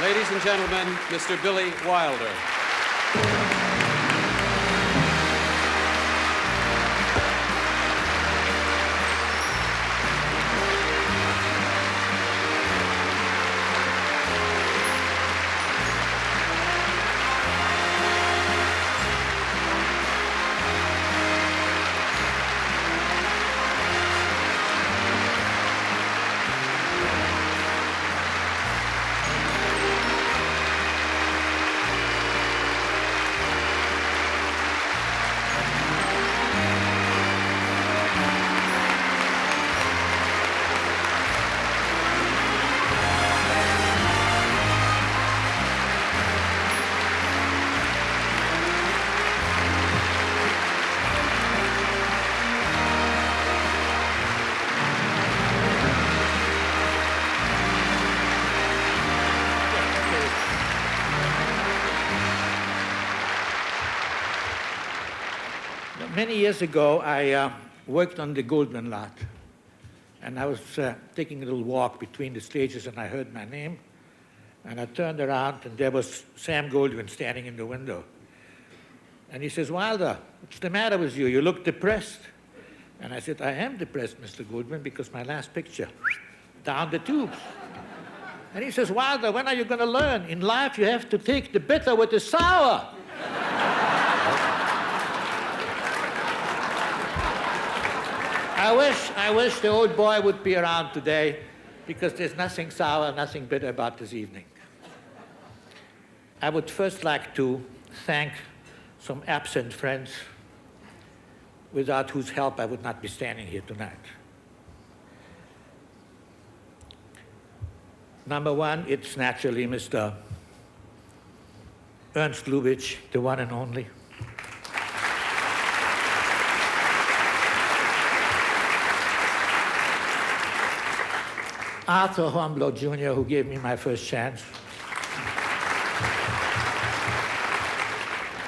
Ladies and gentlemen, Mr. Billy Wilder. Many years ago, I worked on the Goldman lot, and I was taking a little walk between the stages, and I heard my name, and I turned around, and there was Sam Goldwyn standing in the window. And he says, "Wilder, what's the matter with you? You look depressed." And I said, "I am depressed, Mr. Goldwyn, because my last picture, down the tubes." And he says, "Wilder, when are you going to learn? In life, you have to take the bitter with the sour." I wish the old boy would be around today, because there's nothing sour, nothing bitter about this evening. I would first like to thank some absent friends without whose help I would not be standing here tonight. Number one, it's naturally Mr. Ernst Lubitsch, the one and only. Arthur Hornblow Jr., who gave me my first chance.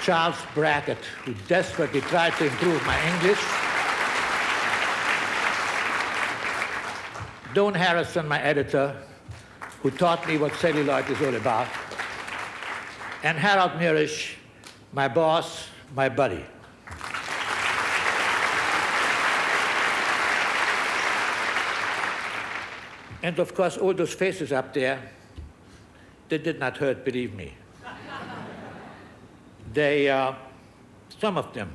Charles Brackett, who desperately tried to improve my English. Don Harrison, my editor, who taught me what celluloid is all about. And Harold Mirisch, my boss, my buddy. And of course, all those faces up there, they did not hurt, believe me. Some of them,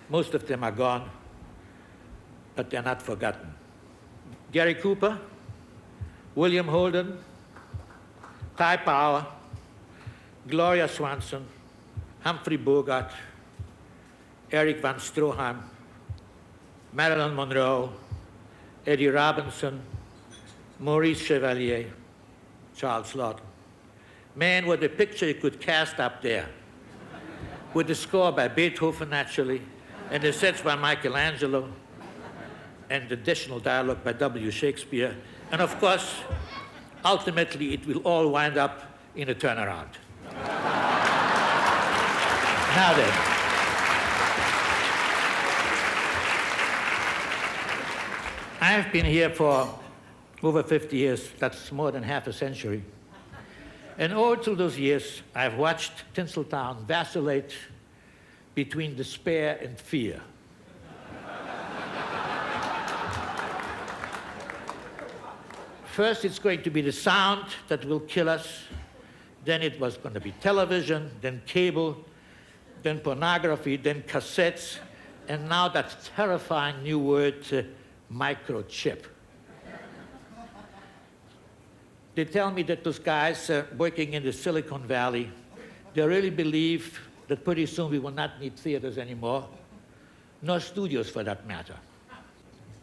most of them are gone, but they're not forgotten. Gary Cooper, William Holden, Ty Power, Gloria Swanson, Humphrey Bogart, Eric Van Stroheim, Marilyn Monroe, Eddie Robinson, Maurice Chevalier, Charles Lawton. Man, what a picture you could cast up there. With the score by Beethoven, naturally, and the sets by Michelangelo, and additional dialogue by W. Shakespeare. And of course, ultimately, it will all wind up in a turnaround. Now then, I have been here for over 50 years. That's more than half a century. And all through those years, I've watched Tinseltown vacillate between despair and fear. First, it's going to be the sound that will kill us. Then it was going to be television, then cable, then pornography, then cassettes, and now that terrifying new word, microchip. They tell me that those guys working in the Silicon Valley, they really believe that pretty soon we will not need theaters anymore, nor studios for that matter.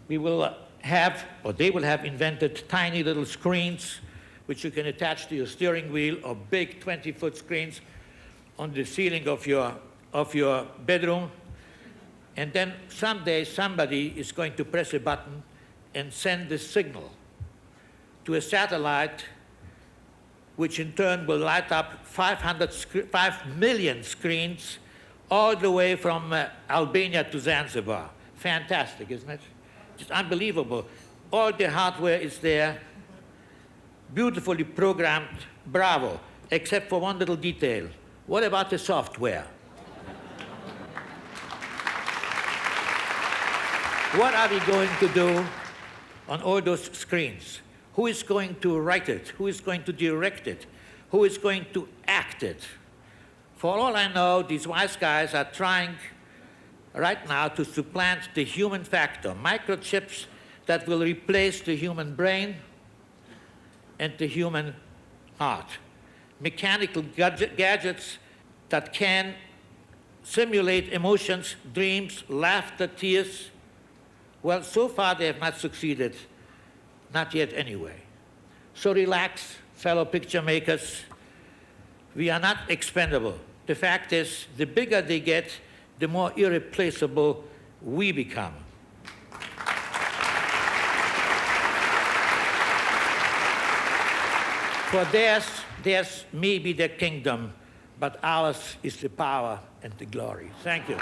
We will have, or they will have invented tiny little screens which you can attach to your steering wheel, or big 20-foot screens on the ceiling of your bedroom. And then someday somebody is going to press a button and send this signal to a satellite, which in turn will light up 5 million screens all the way from Albania to Zanzibar. Fantastic, isn't it? Just unbelievable. All the hardware is there. beautifully programmed, bravo, except for one little detail. What about the software? What are we going to do on all those screens? Who is going to write it? Who is going to direct it? Who is going to act it? For all I know, these wise guys are trying right now to supplant the human factor, microchips that will replace the human brain and the human heart, mechanical gadgets that can simulate emotions, dreams, laughter, tears. Well, so far they have not succeeded, not yet anyway. So relax, fellow picture makers. We are not expendable. The fact is, the bigger they get, the more irreplaceable we become. For theirs may be the kingdom, but ours is the power and the glory. Thank you.